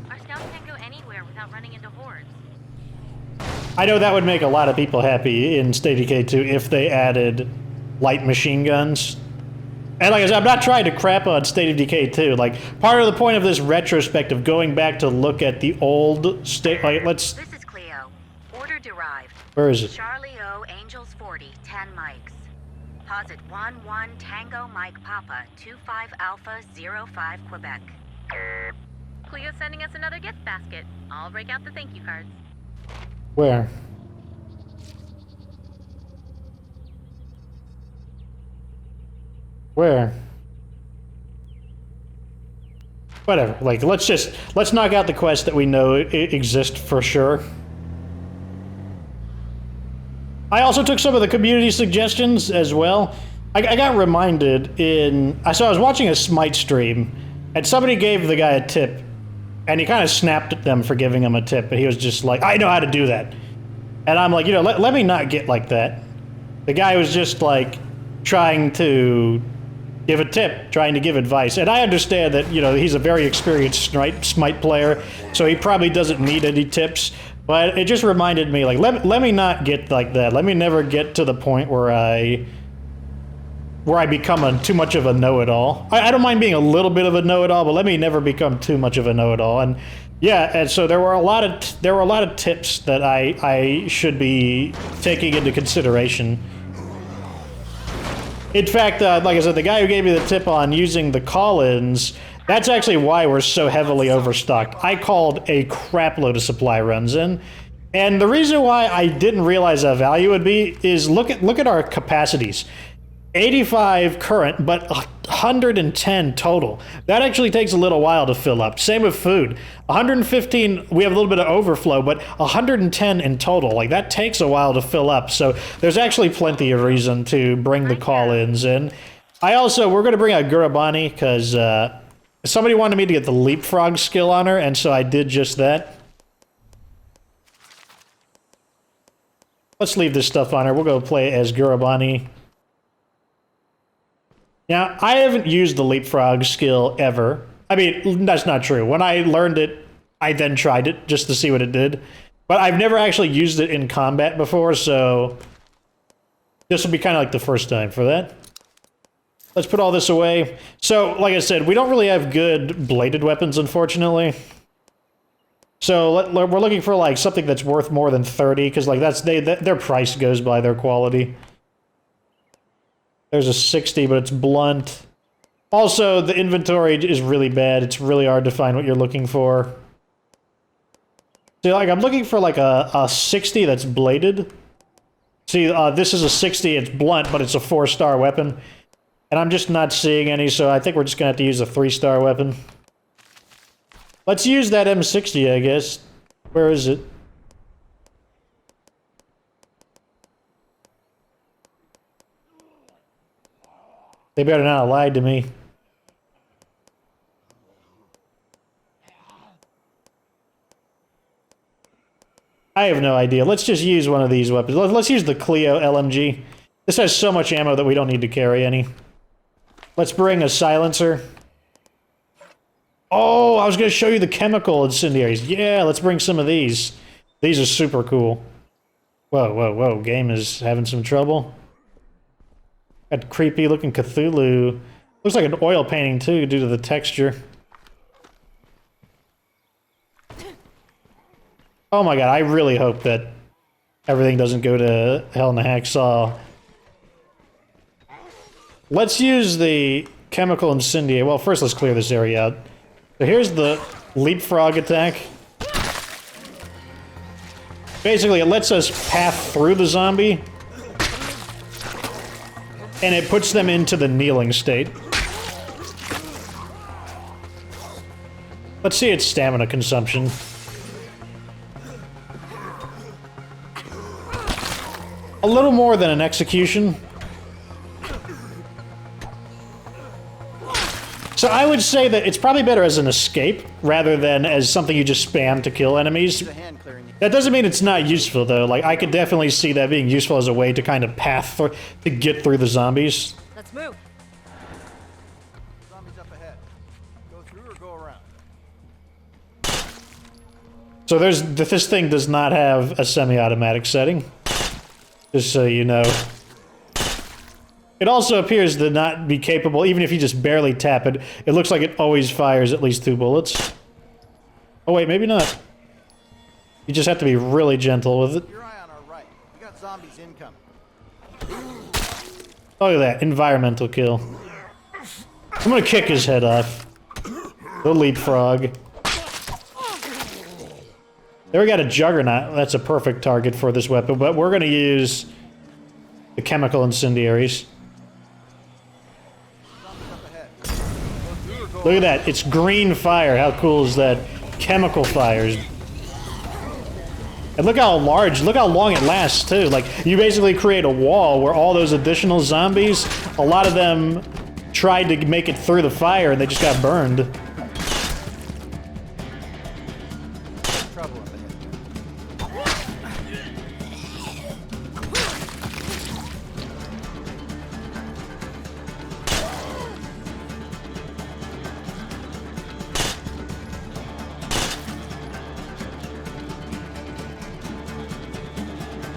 Our scouts can't go anywhere without running into hordes. I know that would make a lot of people happy in State of Decay 2 if they added light machine guns. And like I said, I'm not trying to crap on State of Decay 2. Like, part of the point of this retrospective, going back to look at the old state... Like, let's... This is Cleo. Order derived. Where is it? Charlie O, Angels 40, 10 mics. Posit 11 Tango Mike Papa, 25 Alpha 05 Quebec. Cleo's sending us another gift basket. I'll break out the thank you cards. Where? Where? Whatever. Like, let's knock out the quest that we know exist for sure. I also took some of the community suggestions as well. I got reminded in... So I was watching a Smite stream, and somebody gave the guy a tip, and he kind of snapped at them for giving him a tip, and he was just like, I know how to do that. And I'm like, you know, let me not get like that. The guy was just like trying to give a tip, trying to give advice. And I understand that, you know, he's a very experienced Smite player, so he probably doesn't need any tips. But it just reminded me, like, let me not get like that. Let me never get to the point where I become too much of a know-it-all. I don't mind being a little bit of a know-it-all, but let me never become too much of a know-it-all. And yeah, and so there were a lot of tips that I should be taking into consideration. In fact, like I said, the guy who gave me the tip on using the call-ins, that's actually why we're so heavily overstocked. I called a crap load of supply runs in, and the reason why I didn't realize how value would be is look at our capacities. 85 current, but 110 total. That actually takes a little while to fill up. Same with food. 115, we have a little bit of overflow, but 110 in total. Like, that takes a while to fill up. So there's actually plenty of reason to bring the call-ins in. we're going to bring out Gurabani, because somebody wanted me to get the Leapfrog skill on her, and so I did just that. Let's leave this stuff on her. We'll go play as Gurabani. Now, I haven't used the Leapfrog skill ever. I mean, that's not true. When I learned it, I then tried it just to see what it did. But I've never actually used it in combat before, so this will be kind of like the first time for that. Let's put all this away. So, like I said, we don't really have good bladed weapons, unfortunately. So we're looking for like something that's worth more than 30, because like their price goes by their quality. There's a 60, but it's blunt. Also, the inventory is really bad. It's really hard to find what you're looking for. See, like, I'm looking for like a 60 that's bladed. See, this is a 60, it's blunt, but it's a 4-star weapon. And I'm just not seeing any, so I think we're just gonna have to use a 3-star weapon. Let's use that M60, I guess. Where is it? They better not have lied to me. I have no idea. Let's just use one of these weapons. Let's use the Clio LMG. This has so much ammo that we don't need to carry any. Let's bring a silencer. Oh, I was going to show you the chemical incendiaries. Yeah, let's bring some of these. These are super cool. Whoa, whoa, whoa. Game is having some trouble. Got creepy looking Cthulhu. Looks like an oil painting too due to the texture. Oh my god, I really hope that everything doesn't go to hell in a hacksaw. Let's use the chemical incendiary. Well, first let's clear this area out. So here's the Leapfrog Attack. Basically, it lets us path through the zombie, and it puts them into the kneeling state. Let's see its stamina consumption. A little more than an execution. So I would say that it's probably better as an escape rather than as something you just spam to kill enemies. That doesn't mean it's not useful though. Like I could definitely see that being useful as a way to kind of path through, to get through the zombies. Let's move. Zombies up ahead. Go through or go around? So this thing does not have a semi-automatic setting. Just so you know. It also appears to not be capable, even if you just barely tap it, it looks like it always fires at least 2 bullets. Oh wait, maybe not. You just have to be really gentle with it. Your eye on our right. We got zombies incoming. Look at that, environmental kill. I'm gonna kick his head off. The leapfrog. There we got a juggernaut. That's a perfect target for this weapon, but we're gonna use the chemical incendiaries. Look at that, it's green fire. How cool is that? Chemical fires. And look how large, look how long it lasts too. Like, you basically create a wall where all those additional zombies, a lot of them tried to make it through the fire and they just got burned. Trouble up ahead.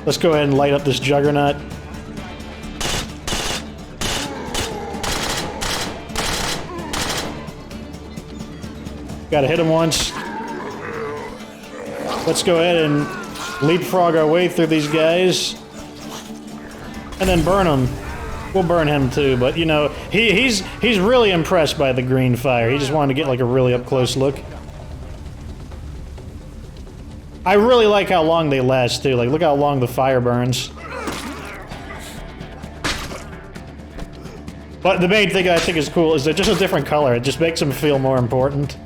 Let's go ahead and light up this juggernaut. Gotta hit him once. Let's go ahead and leapfrog our way through these guys. And then burn them. We'll burn him too, but you know, he's really impressed by the green fire. He just wanted to get like a really up close look. I really like how long they last too. Like, look how long the fire burns. But the main thing I think is cool is they're just a different color. It just makes them feel more important.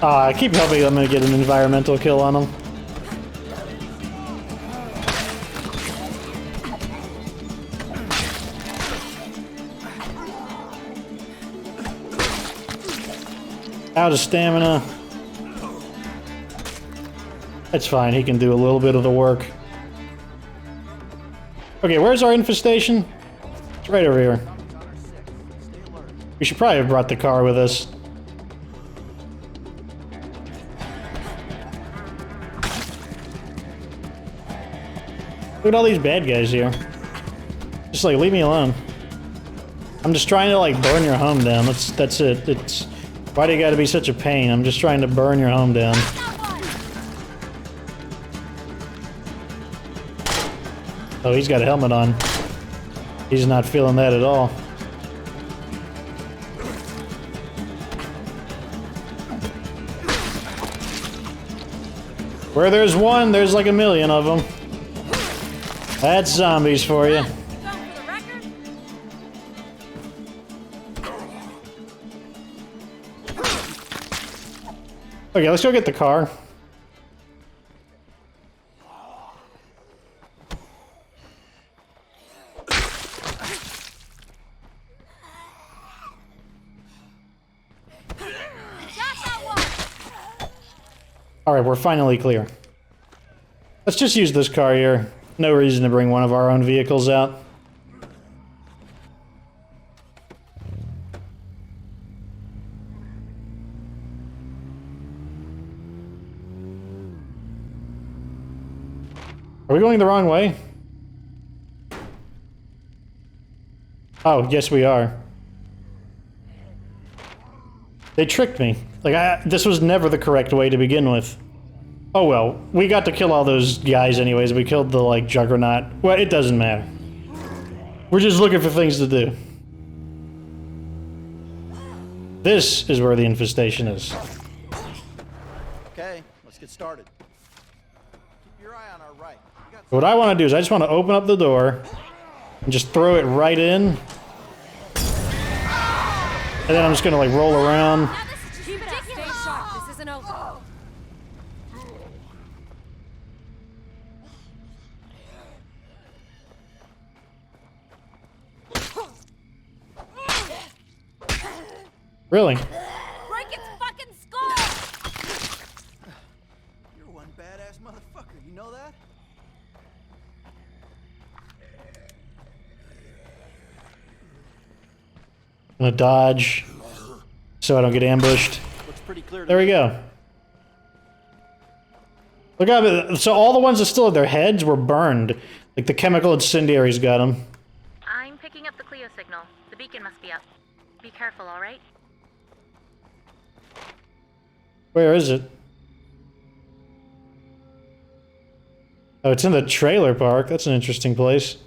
I keep hoping I'm gonna get an environmental kill on them. Out of stamina. That's fine, he can do a little bit of the work. Okay, where's our infestation? It's right over here. We should probably have brought the car with us. Look at all these bad guys here. Just like, leave me alone. I'm just trying to like burn your home down. That's it. It's why do you gotta be such a pain? I'm just trying to burn your home down. Oh, he's got a helmet on. He's not feeling that at all. Where there's one, there's like a million of them. That's zombies for you. Okay, let's go get the car. Alright, we're finally clear. Let's just use this car here. No reason to bring one of our own vehicles out. Are we going the wrong way? Oh, yes we are. They tricked me. Like, this was never the correct way to begin with. Oh well, we got to kill all those guys anyways. We killed the, like, Juggernaut. Well, it doesn't matter. We're just looking for things to do. This is where the infestation is. Okay, let's get started. Keep your eye on our right. What I want to do is I just want to open up the door and just throw it right in. And then I'm just going to, like, roll around. Now this is ridiculous. Stay sharp. This isn't over. Really? Break its fucking skull! You're one badass motherfucker, you know that? I'm gonna dodge so I don't get ambushed. Looks pretty clear to There we go. Look at it. So all the ones that still had their heads were burned. Like the chemical incendiaries got them. I'm picking up the Clio signal. The beacon must be up. Be careful, alright? Where is it? Oh, it's in the trailer park. That's an interesting place.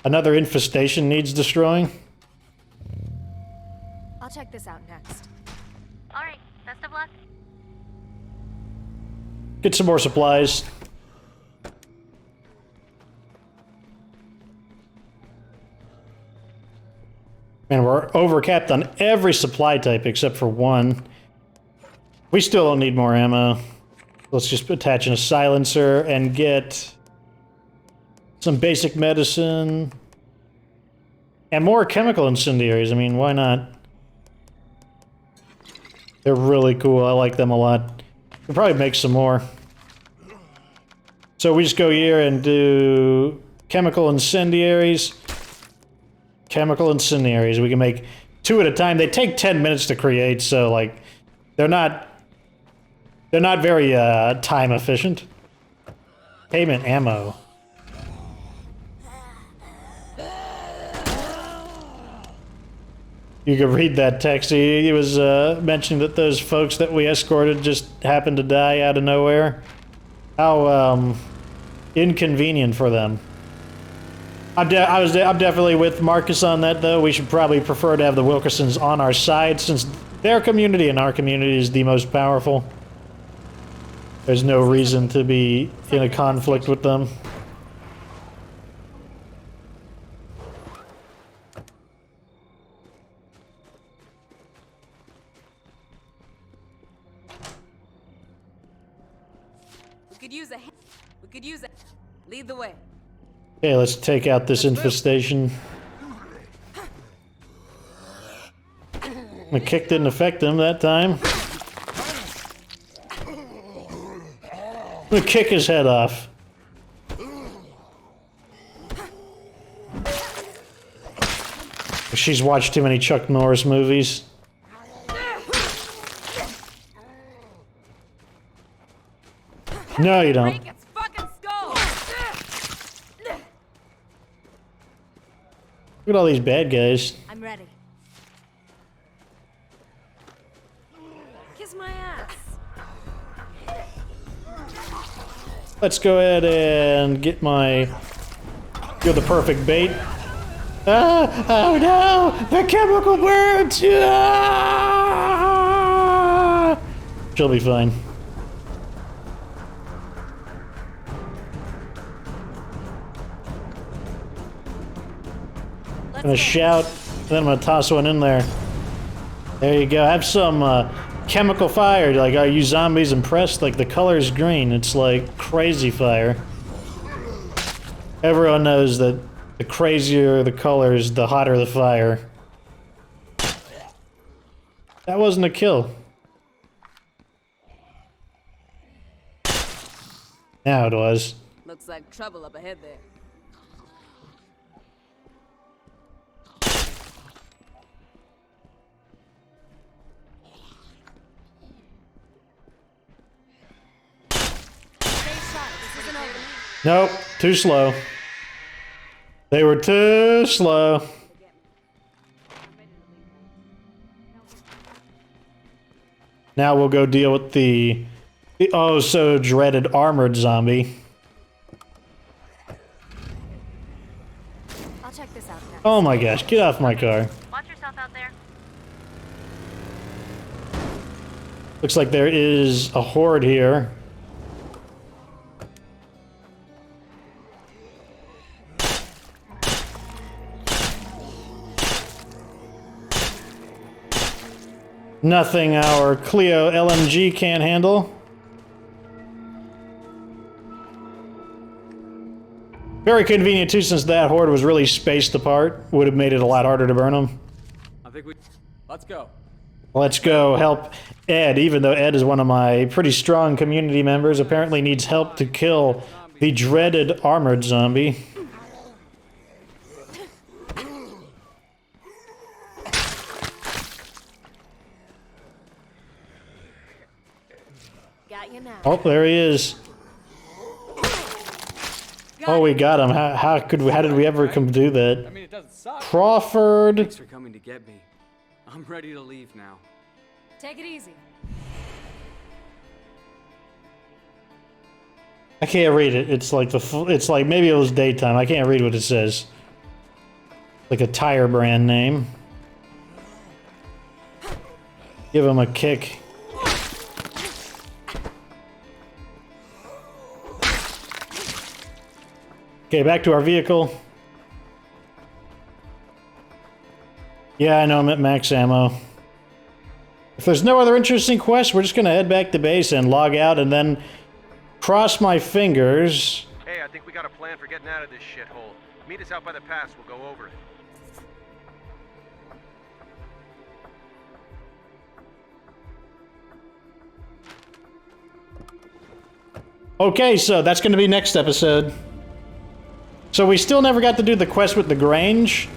Another infestation needs destroying. I'll check this out next. Alright, best of luck. Get some more supplies. Man, we're overcapped on every supply type except for one. We still don't need more ammo. Let's just attach in a silencer and get some basic medicine. And more chemical incendiaries. I mean, why not? They're really cool. I like them a lot. We'll probably make some more. So we just go here and do chemical incendiaries. Chemical incendiaries. We can make 2 at a time. They take 10 minutes to create, so like they're not very time efficient. Payment ammo. You could read that text. He was mentioning that those folks that we escorted just happened to die out of nowhere. How inconvenient for them. I'm definitely with Marcus on that, though. We should probably prefer to have the Wilkersons on our side, since their community and our community is the most powerful. There's no reason to be in a conflict with them. We could use a lead the way. Okay, let's take out this infestation. The kick didn't affect him that time. I'm gonna kick his head off. She's watched too many Chuck Norris movies. No, you don't. Break its fucking skull! Look at all these bad guys. I'm ready. Kiss my ass. Let's go ahead and get the perfect bait. Ah! Oh no! The chemical birds! Ah! She'll be fine. I'm gonna shout, and then I'm gonna toss one in there. There you go. Have some chemical fire. Like, are you zombies impressed? Like, the color's green. It's like crazy fire. Everyone knows that the crazier the colors, the hotter the fire. That wasn't a kill. Now it was. Looks like trouble up ahead there. Nope, too slow. They were too slow. Now we'll go deal with the oh so dreaded armored zombie. I'll check this out next. Oh my gosh, get off my car. Watch yourself out there. Looks like there is a horde here. Nothing our Clio LMG can't handle. Very convenient too, since that horde was really spaced apart. Would have made it a lot harder to burn them. I think let's go. Let's go help Ed, even though Ed is one of my pretty strong community members, apparently needs help to kill the dreaded armored zombie. Got you now. Oh, there he is. Oh, we got him. How did we ever come do I that? mean, it doesn't suck. Crawford. Thanks for coming to get me. I'm ready to leave now. Take it easy. I can't read it. It's like it's like maybe it was daytime. I can't read what it says. Like a tire brand name. Give him a kick. Okay, back to our vehicle. Yeah, I know I'm at max ammo. If there's no other interesting quests, we're just gonna head back to base and log out and then cross my fingers. Hey, I think we got a plan for getting out of this shithole. Meet us out by the pass, we'll go over it. Okay, so that's gonna be next episode. So we still never got to do the quest with the Grange,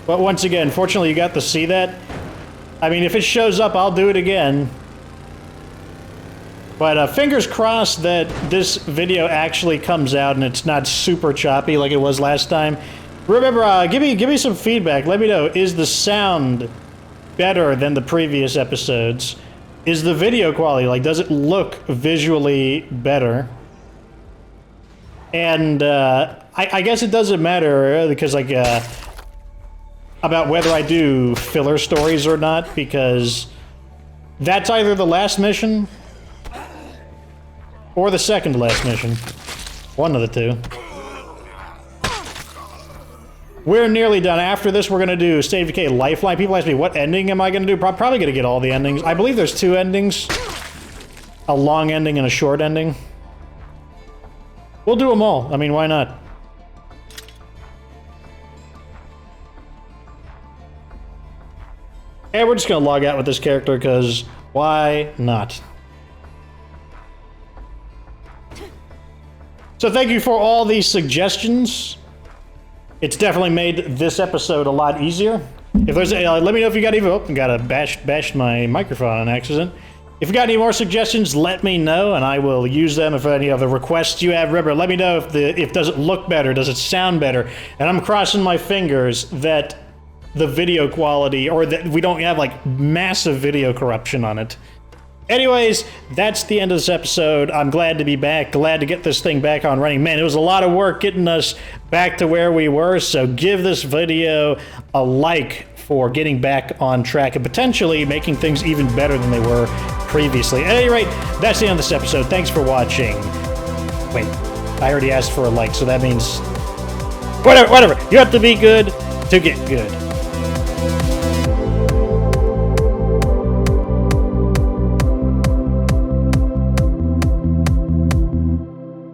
but once again, fortunately you got to see that. I mean, if it shows up, I'll do it again. But fingers crossed that this video actually comes out and it's not super choppy like it was last time. Remember, give me some feedback. Let me know, is the sound better than the previous episodes? Is the video quality, like, does it look visually better? And I guess it doesn't matter because, like, about whether I do filler stories or not, because that's either the last mission or the second to last mission. One of the two. We're nearly done. After this, we're going to do State of Decay Lifeline. People ask me, what ending am I going to do? Probably going to get all the endings. I believe there's 2 endings. A long ending and a short ending. We'll do them all. I mean, why not? And we're just going to log out with this character, because why not? So thank you for all these suggestions. It's definitely made this episode a lot easier. If there's let me know if you got even... Oh, got to bash my microphone on accident. If you got any more suggestions, let me know, and I will use them. If any other requests you have, remember, let me know if does it look better, does it sound better? And I'm crossing my fingers that the video quality, or that we don't have, like, massive video corruption on it. Anyways, that's the end of this episode. I'm glad to be back, glad to get this thing back on running. Man, it was a lot of work getting us back to where we were, so give this video a like for getting back on track and potentially making things even better than they were previously. At any rate, that's the end of this episode. Thanks for watching. Wait, I already asked for a like, so that means... Whatever. You have to be good to get good.